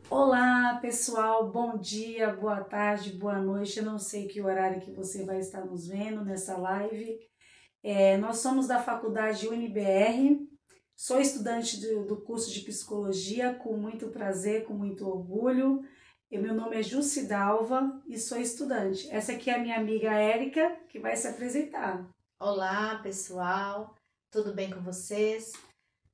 Olá, pessoal, bom dia, boa tarde, boa noite. Eu não sei que horário que você vai estar nos vendo nessa live. Nós somos da Faculdade UniBR. Sou estudante do curso de Psicologia com muito prazer, com muito orgulho. Meu nome é Jussi Dalva e sou estudante. Essa aqui é a minha amiga Érica, que vai se apresentar. Olá, pessoal, tudo bem com vocês?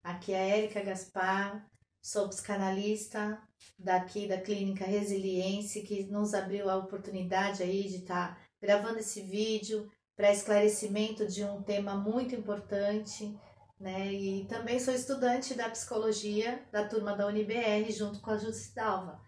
Aqui é a Érica Gaspar, sou psicanalista daqui da Clínica Resiliência, que nos abriu a oportunidade aí de estar gravando esse vídeo para esclarecimento de um tema muito importante, né? E também sou estudante da psicologia da turma da UniBR, junto com a Júcia Dalva.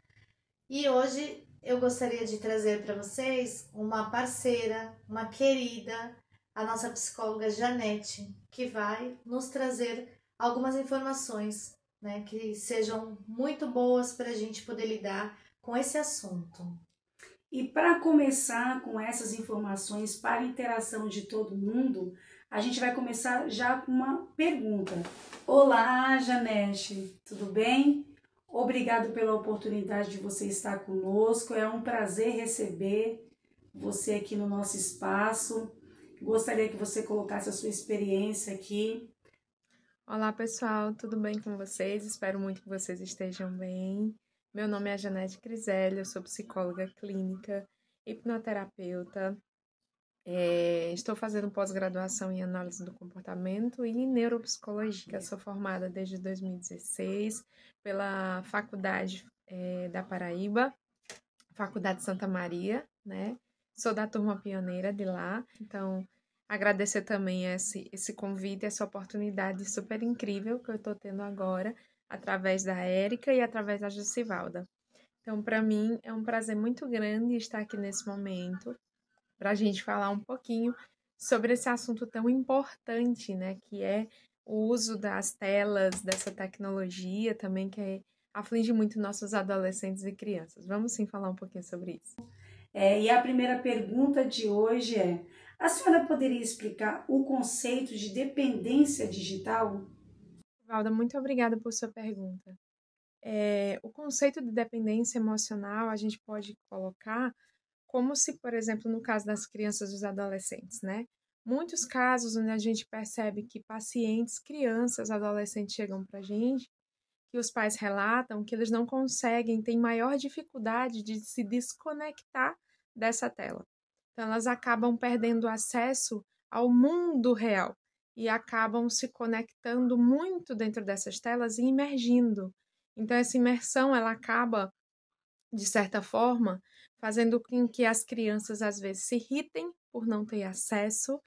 E hoje eu gostaria de trazer para vocês uma parceira, uma querida, a nossa psicóloga Janete, que vai nos trazer algumas informações, né, que sejam muito boas para a gente poder lidar com esse assunto. E para começar com essas informações para a interação de todo mundo, a gente vai começar já com uma pergunta. Olá, Janete, tudo bem? Obrigado pela oportunidade de você estar conosco. É um prazer receber você aqui no nosso espaço. Gostaria que você colocasse a sua experiência aqui. Olá, pessoal, tudo bem com vocês? Espero muito que vocês estejam bem. Meu nome é Janete Criselli, eu sou psicóloga clínica, hipnoterapeuta. Estou fazendo pós-graduação em análise do comportamento e em neuropsicologia. Sou formada desde 2016 pela Faculdade da Paraíba, Faculdade Santa Maria, né? Sou da turma pioneira de lá, então agradecer também esse convite, essa oportunidade super incrível que eu estou tendo agora, através da Érica e através da Jussivalda. Então, para mim, é um prazer muito grande estar aqui nesse momento, para a gente falar um pouquinho sobre esse assunto tão importante, né? Que é o uso das telas, dessa tecnologia também, aflige muito nossos adolescentes e crianças. Vamos sim falar um pouquinho sobre isso. E a primeira pergunta de hoje é: a senhora poderia explicar o conceito de dependência digital? Valda, muito obrigada por sua pergunta. O conceito de dependência emocional a gente pode colocar como se, por exemplo, no caso das crianças e dos adolescentes, né? Muitos casos onde a gente percebe que pacientes, crianças, adolescentes chegam para a gente, que os pais relatam que eles não conseguem, têm maior dificuldade de se desconectar dessa tela. Então, elas acabam perdendo acesso ao mundo real e acabam se conectando muito dentro dessas telas e imergindo. Então, essa imersão, ela acaba, de certa forma, fazendo com que as crianças, às vezes, se irritem por não ter acesso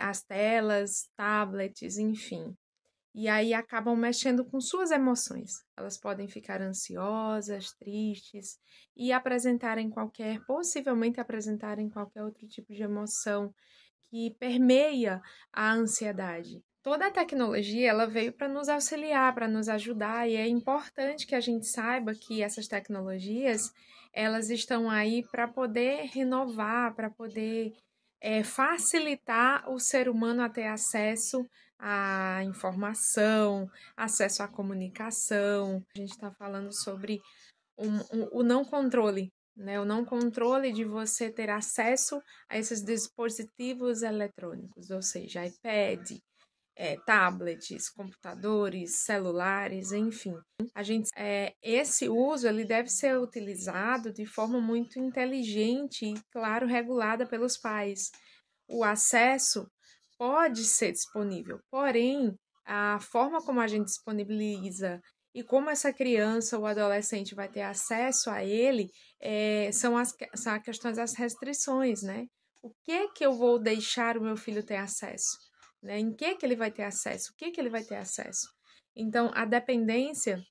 às telas, tablets, enfim. E aí acabam mexendo com suas emoções. Elas podem ficar ansiosas, tristes e possivelmente apresentarem qualquer outro tipo de emoção que permeia a ansiedade. Toda a tecnologia ela veio para nos auxiliar, para nos ajudar, e é importante que a gente saiba que essas tecnologias elas estão aí para poder renovar, para poder facilitar o ser humano a ter acesso à informação, acesso à comunicação. A gente está falando sobre o não controle, né? O não controle de você ter acesso a esses dispositivos eletrônicos, ou seja, iPad, tablets, computadores, celulares, enfim. Esse uso ele deve ser utilizado de forma muito inteligente e, claro, regulada pelos pais. O acesso pode ser disponível, porém, a forma como a gente disponibiliza e como essa criança ou adolescente vai ter acesso a ele são as questões das restrições, né? O que eu vou deixar o meu filho ter acesso? Né? Em que ele vai ter acesso? O que ele vai ter acesso? Então, a dependência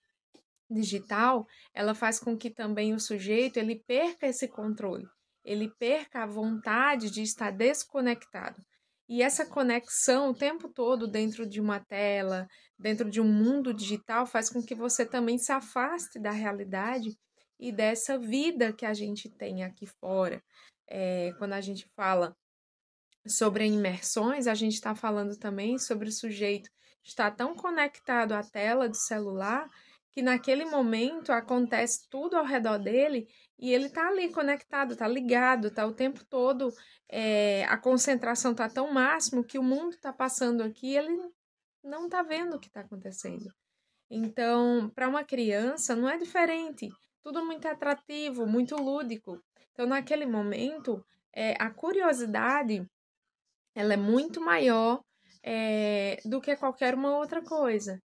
digital, ela faz com que também o sujeito ele perca esse controle, ele perca a vontade de estar desconectado. E essa conexão o tempo todo dentro de uma tela, dentro de um mundo digital, faz com que você também se afaste da realidade e dessa vida que a gente tem aqui fora. Quando a gente fala sobre imersões, a gente está falando também sobre o sujeito estar tão conectado à tela do celular que naquele momento acontece tudo ao redor dele e ele tá ali conectado, tá ligado, tá o tempo todo, a concentração tá tão máximo que o mundo tá passando aqui e ele não tá vendo o que tá acontecendo. Então, para uma criança não é diferente, tudo muito atrativo, muito lúdico. Então, naquele momento, a curiosidade ela é muito maior do que qualquer uma outra coisa.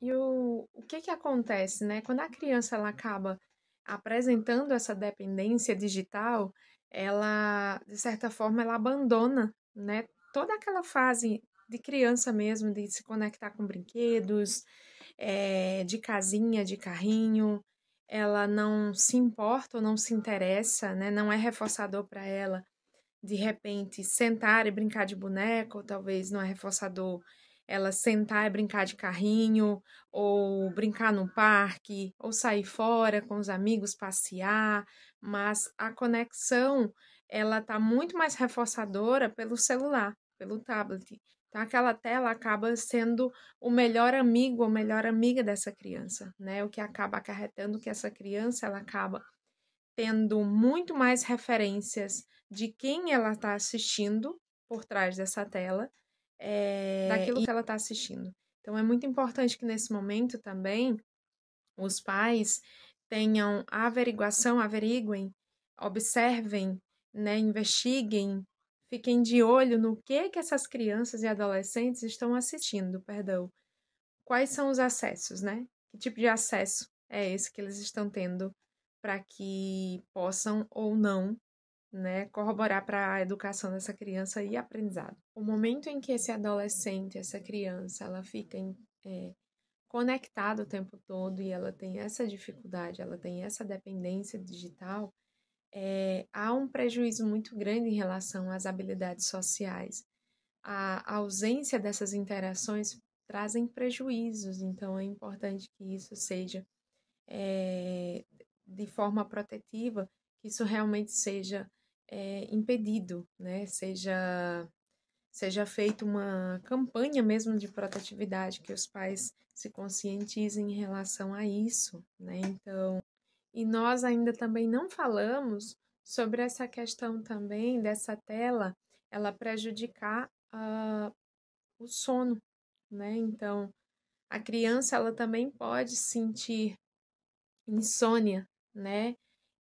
E o que acontece, né? Quando a criança ela acaba apresentando essa dependência digital, ela, de certa forma, ela abandona, né? Toda aquela fase de criança mesmo, de se conectar com brinquedos, de casinha, de carrinho, ela não se importa ou não se interessa, né? Não é reforçador para ela de repente sentar e brincar de boneco, ou talvez não é reforçador ela sentar e brincar de carrinho, ou brincar no parque, ou sair fora com os amigos, passear, mas a conexão ela está muito mais reforçadora pelo celular, pelo tablet. Então aquela tela acaba sendo o melhor amigo ou melhor amiga dessa criança, né? O que acaba acarretando que essa criança ela acaba tendo muito mais referências de quem ela está assistindo por trás dessa tela, daquilo que ela está assistindo. Então, é muito importante que nesse momento também os pais tenham a averiguação, averiguem, observem, né, investiguem, fiquem de olho no que essas crianças e adolescentes estão assistindo, perdão. Quais são os acessos, né? Que tipo de acesso é esse que eles estão tendo para que possam ou não, né, corroborar para a educação dessa criança e aprendizado. O momento em que esse adolescente, essa criança, ela fica conectada o tempo todo e ela tem essa dificuldade, ela tem essa dependência digital, há um prejuízo muito grande em relação às habilidades sociais. A ausência dessas interações trazem prejuízos, então é importante que isso seja de forma protetiva, que isso realmente seja impedido, né? Seja feita uma campanha mesmo de protetividade, que os pais se conscientizem em relação a isso, né? Então, e nós ainda também não falamos sobre essa questão também dessa tela, ela prejudicar o sono, né? Então, a criança ela também pode sentir insônia, né?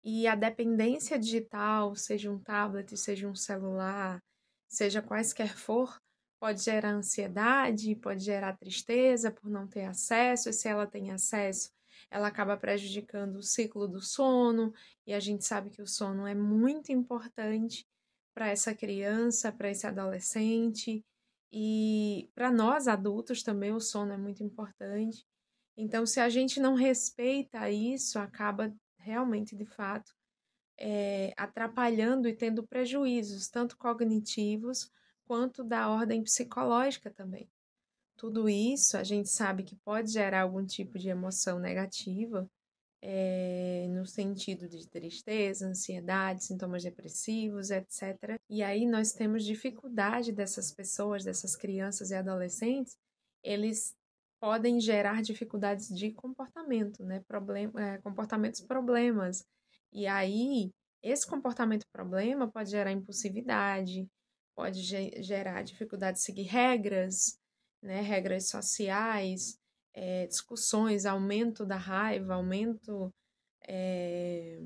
E a dependência digital, seja um tablet, seja um celular, seja quaisquer for, pode gerar ansiedade, pode gerar tristeza por não ter acesso, e se ela tem acesso, ela acaba prejudicando o ciclo do sono, e a gente sabe que o sono é muito importante para essa criança, para esse adolescente, e para nós adultos também o sono é muito importante. Então, se a gente não respeita isso, acaba realmente, de fato, atrapalhando e tendo prejuízos, tanto cognitivos quanto da ordem psicológica também. Tudo isso a gente sabe que pode gerar algum tipo de emoção negativa, no sentido de tristeza, ansiedade, sintomas depressivos, etc. E aí nós temos dificuldade dessas pessoas, dessas crianças e adolescentes, eles podem gerar dificuldades de comportamento, né? Comportamentos problemas. E aí, esse comportamento problema pode gerar impulsividade, pode gerar dificuldade de seguir regras, né? Regras sociais, discussões, aumento da raiva, é,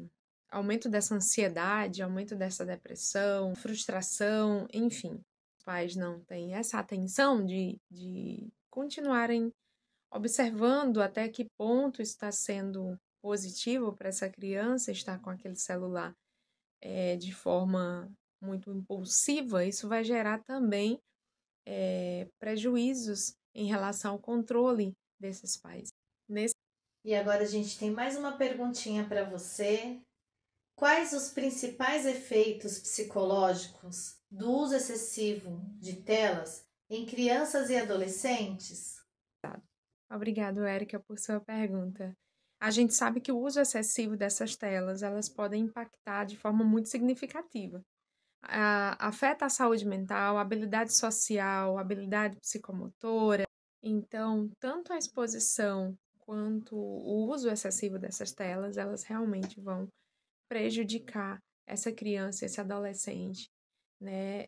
aumento dessa ansiedade, aumento dessa depressão, frustração, enfim. Os pais não têm essa atenção de continuarem observando até que ponto está sendo positivo para essa criança estar com aquele celular de forma muito impulsiva, isso vai gerar também prejuízos em relação ao controle desses pais. E agora a gente tem mais uma perguntinha para você. Quais os principais efeitos psicológicos do uso excessivo de telas em crianças e adolescentes? Obrigado, Érica, por sua pergunta. A gente sabe que o uso excessivo dessas telas, elas podem impactar de forma muito significativa. Afeta a saúde mental, a habilidade social, a habilidade psicomotora. Então, tanto a exposição quanto o uso excessivo dessas telas, elas realmente vão prejudicar essa criança, esse adolescente, né,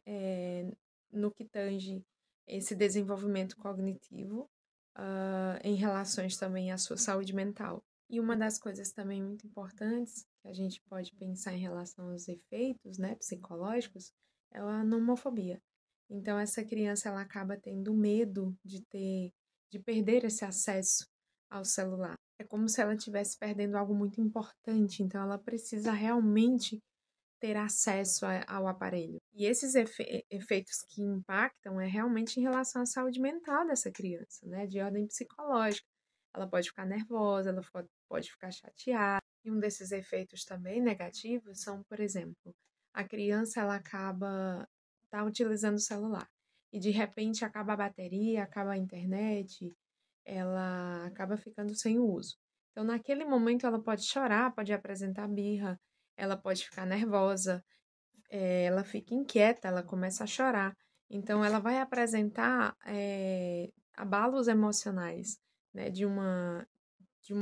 no que tange esse desenvolvimento cognitivo, em relações também à sua saúde mental. E uma das coisas também muito importantes que a gente pode pensar em relação aos efeitos, né, psicológicos, é a nomofobia. Então essa criança ela acaba tendo medo de perder esse acesso ao celular. É como se ela estivesse perdendo algo muito importante, então ela precisa realmente ter acesso ao aparelho. E esses efeitos que impactam é realmente em relação à saúde mental dessa criança, né, de ordem psicológica. Ela pode ficar nervosa, ela pode ficar chateada. E um desses efeitos também negativos são, por exemplo, a criança ela acaba utilizando o celular e de repente acaba a bateria, acaba a internet, ela acaba ficando sem o uso. Então, naquele momento, ela pode chorar, pode apresentar birra, ela pode ficar nervosa, ela fica inquieta, ela começa a chorar. Então, ela vai apresentar abalos emocionais, né, de uma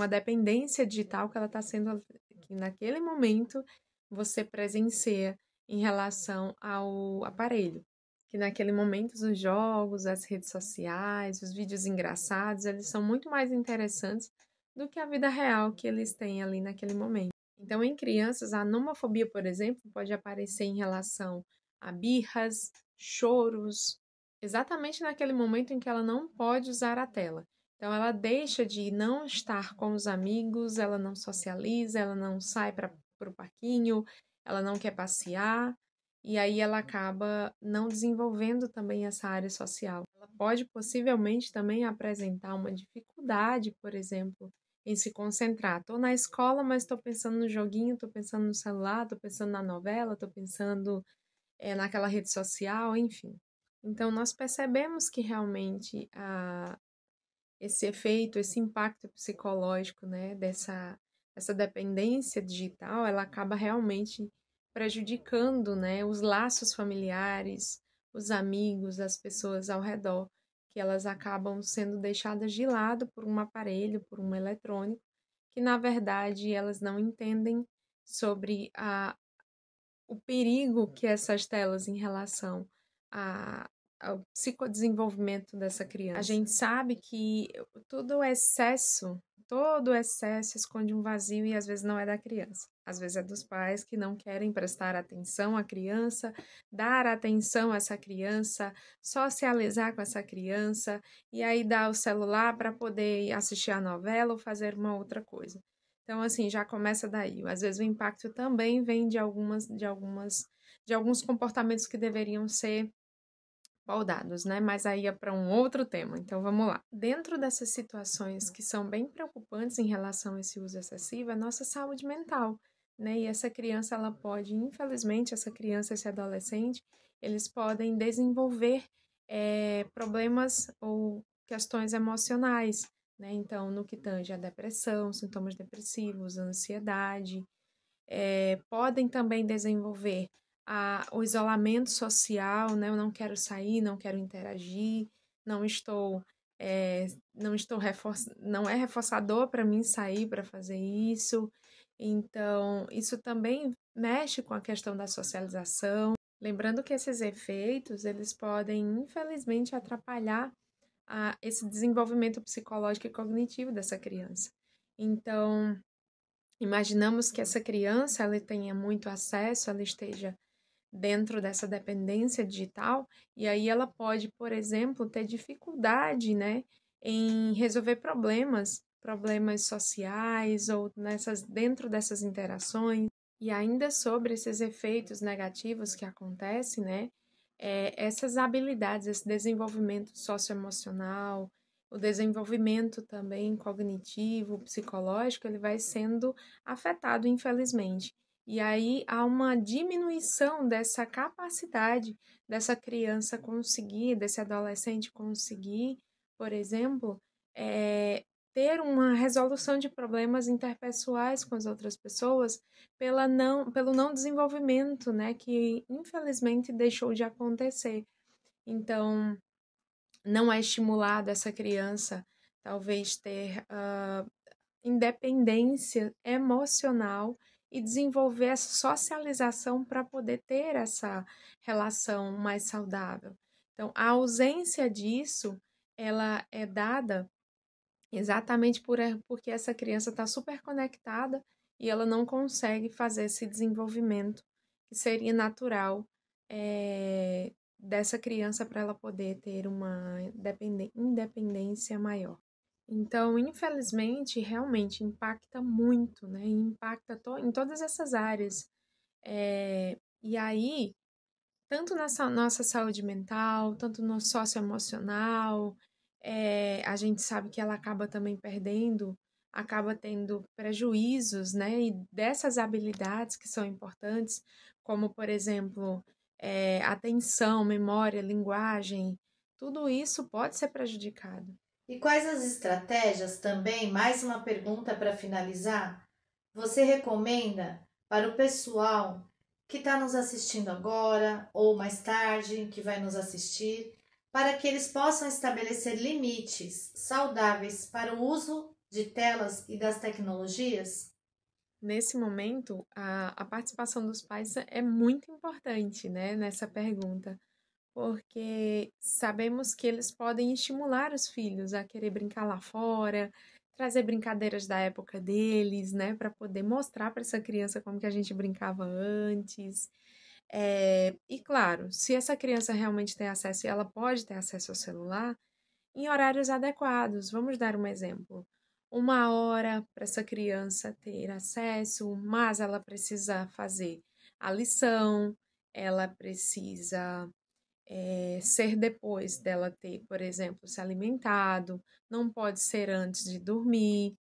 dependência digital que ela está sendo, que naquele momento você presencia em relação ao aparelho. Que naquele momento os jogos, as redes sociais, os vídeos engraçados, eles são muito mais interessantes do que a vida real que eles têm ali naquele momento. Então, em crianças, a nomofobia, por exemplo, pode aparecer em relação a birras, choros, exatamente naquele momento em que ela não pode usar a tela. Então, ela deixa de não estar com os amigos, ela não socializa, ela não sai para o parquinho, ela não quer passear, e aí ela acaba não desenvolvendo também essa área social. Ela pode possivelmente também apresentar uma dificuldade, por exemplo, em se concentrar. Estou na escola, mas estou pensando no joguinho, estou pensando no celular, estou pensando na novela, estou pensando naquela rede social, enfim. Então, nós percebemos que realmente esse efeito, esse impacto psicológico, né, essa dependência digital, ela acaba realmente prejudicando, né, os laços familiares, os amigos, as pessoas ao redor, que elas acabam sendo deixadas de lado por um aparelho, por um eletrônico, que na verdade elas não entendem sobre o perigo que essas telas em relação a, ao psicodesenvolvimento dessa criança. A gente sabe que todo excesso esconde um vazio e às vezes não é da criança. Às vezes é dos pais que não querem prestar atenção à criança, dar atenção a essa criança, socializar com essa criança e aí dar o celular para poder assistir a novela ou fazer uma outra coisa. Então, assim, já começa daí. Às vezes o impacto também vem de alguns comportamentos que deveriam ser moldados, né? Mas aí é para um outro tema. Então, vamos lá. Dentro dessas situações que são bem preocupantes em relação a esse uso excessivo, é a nossa saúde mental, né? E essa criança, ela pode, infelizmente, essa criança, esse adolescente, eles podem desenvolver problemas ou questões emocionais, né? Então, no que tange a depressão, sintomas depressivos, a ansiedade, podem também desenvolver o isolamento social, né? Eu não quero sair, não quero interagir, não estou, não é reforçador para mim sair para fazer isso. Então, isso também mexe com a questão da socialização. Lembrando que esses efeitos, eles podem, infelizmente, atrapalhar esse desenvolvimento psicológico e cognitivo dessa criança. Então, imaginamos que essa criança ela tenha muito acesso, ela esteja dentro dessa dependência digital e aí ela pode, por exemplo, ter dificuldade, né, em resolver problemas sociais ou dentro dessas interações. E ainda sobre esses efeitos negativos que acontecem, né, essas habilidades, esse desenvolvimento socioemocional, o desenvolvimento também cognitivo, psicológico, ele vai sendo afetado, infelizmente. E aí há uma diminuição dessa capacidade dessa criança conseguir, desse adolescente conseguir, por exemplo, ter uma resolução de problemas interpessoais com as outras pessoas pelo não desenvolvimento, né, que infelizmente deixou de acontecer. Então, não é estimulado essa criança talvez ter independência emocional e desenvolver essa socialização para poder ter essa relação mais saudável. Então, a ausência disso, ela é dada exatamente porque essa criança está super conectada e ela não consegue fazer esse desenvolvimento que seria natural dessa criança para ela poder ter uma independência maior. Então, infelizmente, realmente impacta muito, né? Impacta em todas essas áreas. E aí, tanto nessa nossa saúde mental, tanto no socioemocional, a gente sabe que ela acaba também perdendo, acaba tendo prejuízos, né? E dessas habilidades que são importantes, como, por exemplo, atenção, memória, linguagem, tudo isso pode ser prejudicado. E quais as estratégias também, mais uma pergunta para finalizar, você recomenda para o pessoal que está nos assistindo agora ou mais tarde, que vai nos assistir, para que eles possam estabelecer limites saudáveis para o uso de telas e das tecnologias? Nesse momento, a participação dos pais é muito importante, né, nessa pergunta, porque sabemos que eles podem estimular os filhos a querer brincar lá fora, trazer brincadeiras da época deles, né, para poder mostrar para essa criança como que a gente brincava antes. E claro, se essa criança realmente tem acesso e ela pode ter acesso ao celular, em horários adequados. Vamos dar um exemplo. 1 hora para essa criança ter acesso, mas ela precisa fazer a lição, ela precisa ser depois dela ter, por exemplo, se alimentado, não pode ser antes de dormir.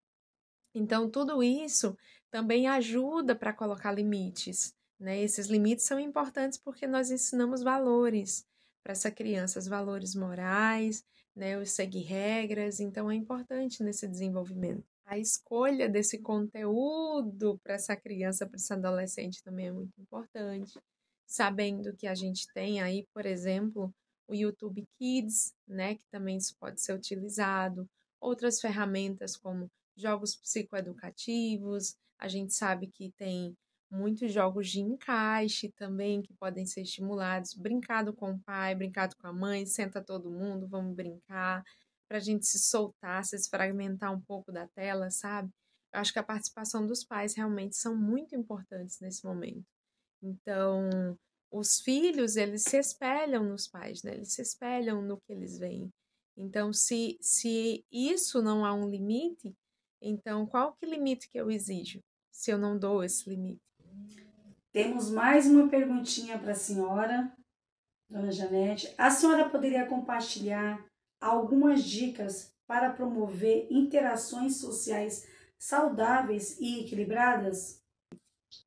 Então, tudo isso também ajuda para colocar limites, né? Esses limites são importantes porque nós ensinamos valores para essa criança, os valores morais, né? Os seguir regras, então é importante nesse desenvolvimento. A escolha desse conteúdo para essa criança, para esse adolescente também é muito importante, sabendo que a gente tem aí, por exemplo, o YouTube Kids, né? Que também isso pode ser utilizado, outras ferramentas como jogos psicoeducativos, a gente sabe que tem muitos jogos de encaixe também que podem ser estimulados, brincado com o pai, brincado com a mãe, senta todo mundo, vamos brincar, para a gente se soltar, se desfragmentar um pouco da tela, sabe? Eu acho que a participação dos pais realmente são muito importantes nesse momento. Então, os filhos, eles se espelham nos pais, né? Eles se espelham no que eles veem. Então, se isso não há um limite, então qual que limite que eu exijo, se eu não dou esse limite? Temos mais uma perguntinha para a senhora, dona Janete. A senhora poderia compartilhar algumas dicas para promover interações sociais saudáveis e equilibradas?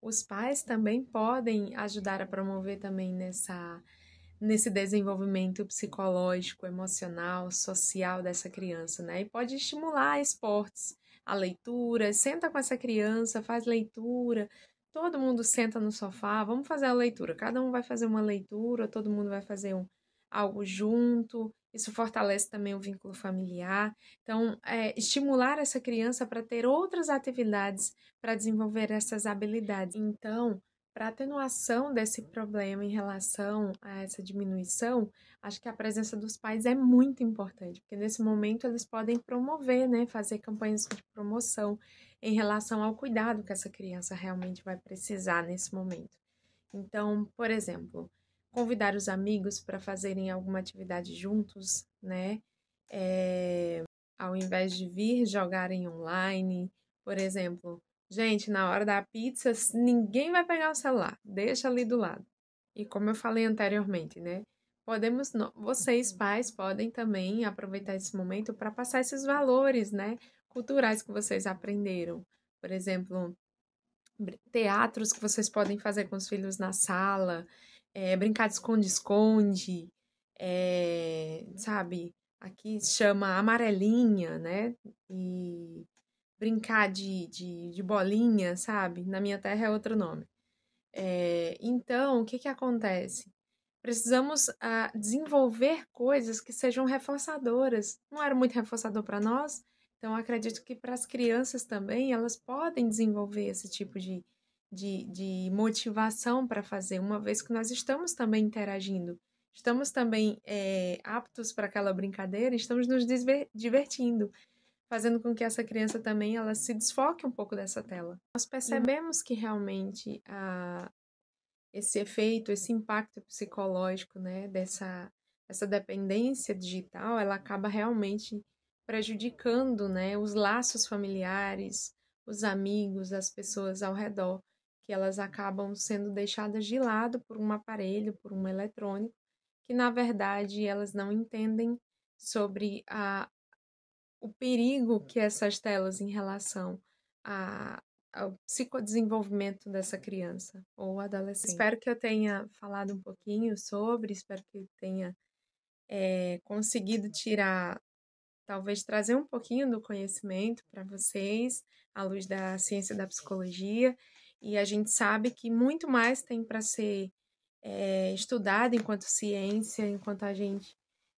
Os pais também podem ajudar a promover também nesse desenvolvimento psicológico, emocional, social dessa criança, né? E pode estimular esportes, a leitura, senta com essa criança, faz leitura, todo mundo senta no sofá, vamos fazer a leitura, cada um vai fazer uma leitura, todo mundo vai fazer algo junto, isso fortalece também o vínculo familiar. Então, estimular essa criança para ter outras atividades para desenvolver essas habilidades. Então, para atenuação desse problema em relação a essa diminuição, acho que a presença dos pais é muito importante, porque nesse momento eles podem promover, né, fazer campanhas de promoção em relação ao cuidado que essa criança realmente vai precisar nesse momento. Então, por exemplo, convidar os amigos para fazerem alguma atividade juntos, né? Ao invés de vir jogarem online, por exemplo, gente, na hora da pizza, ninguém vai pegar o celular, deixa ali do lado. E como eu falei anteriormente, né? Vocês pais podem também aproveitar esse momento para passar esses valores, né, culturais que vocês aprenderam. Por exemplo, teatros que vocês podem fazer com os filhos na sala, brincar de esconde-esconde, sabe? Aqui chama amarelinha, né? E brincar de bolinha, sabe? Na minha terra é outro nome. Então, o que que acontece? precisamos desenvolver coisas que sejam reforçadoras. Não era muito reforçador para nós, então acredito que para as crianças também elas podem desenvolver esse tipo de motivação para fazer, uma vez que nós estamos também interagindo, estamos também aptos para aquela brincadeira, estamos nos divertindo, fazendo com que essa criança também ela se desfoque um pouco dessa tela. Nós percebemos que realmente esse efeito, esse impacto psicológico, né, essa dependência digital, ela acaba realmente prejudicando, né, os laços familiares, os amigos, as pessoas ao redor, que elas acabam sendo deixadas de lado por um aparelho, por um eletrônico, que na verdade elas não entendem sobre o perigo que essas telas em relação ao psicodesenvolvimento dessa criança ou adolescente. Espero que eu tenha falado um pouquinho sobre, espero que eu tenha conseguido tirar, talvez trazer um pouquinho do conhecimento para vocês, à luz da ciência da psicologia, e a gente sabe que muito mais tem para ser estudado enquanto ciência, enquanto a gente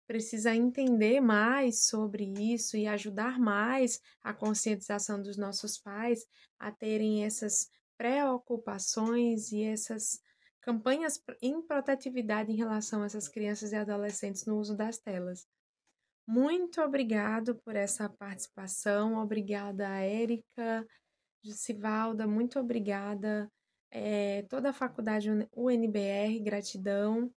precisa entender mais sobre isso e ajudar mais a conscientização dos nossos pais a terem essas preocupações e essas campanhas em protetividade em relação a essas crianças e adolescentes no uso das telas. Muito obrigado por essa participação, obrigada, Érica, Jussivalda, muito obrigada, toda a faculdade UNBR, gratidão.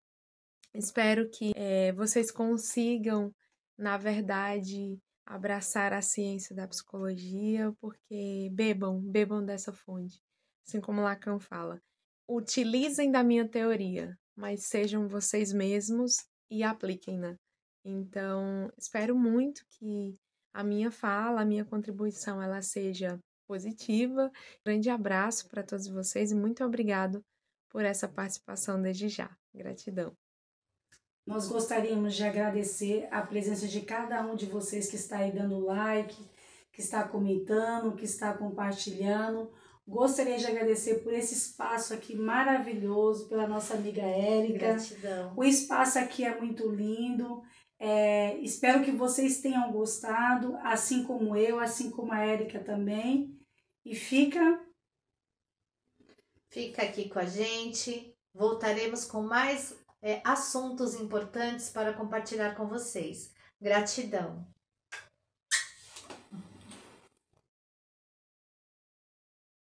Espero que vocês consigam, na verdade, abraçar a ciência da psicologia, porque bebam dessa fonte. Assim como Lacan fala, utilizem da minha teoria, mas sejam vocês mesmos e apliquem-na. Então, espero muito que a minha fala, a minha contribuição, ela seja positiva. Grande abraço para todos vocês e muito obrigado por essa participação desde já. Gratidão. Nós gostaríamos de agradecer a presença de cada um de vocês que está aí dando like, que está comentando, que está compartilhando. Gostaria de agradecer por esse espaço aqui maravilhoso, pela nossa amiga Érica. Gratidão. O espaço aqui é muito lindo. Espero que vocês tenham gostado, assim como eu, assim como a Érica também. E fica aqui com a gente. Voltaremos com mais assuntos importantes para compartilhar com vocês. Gratidão.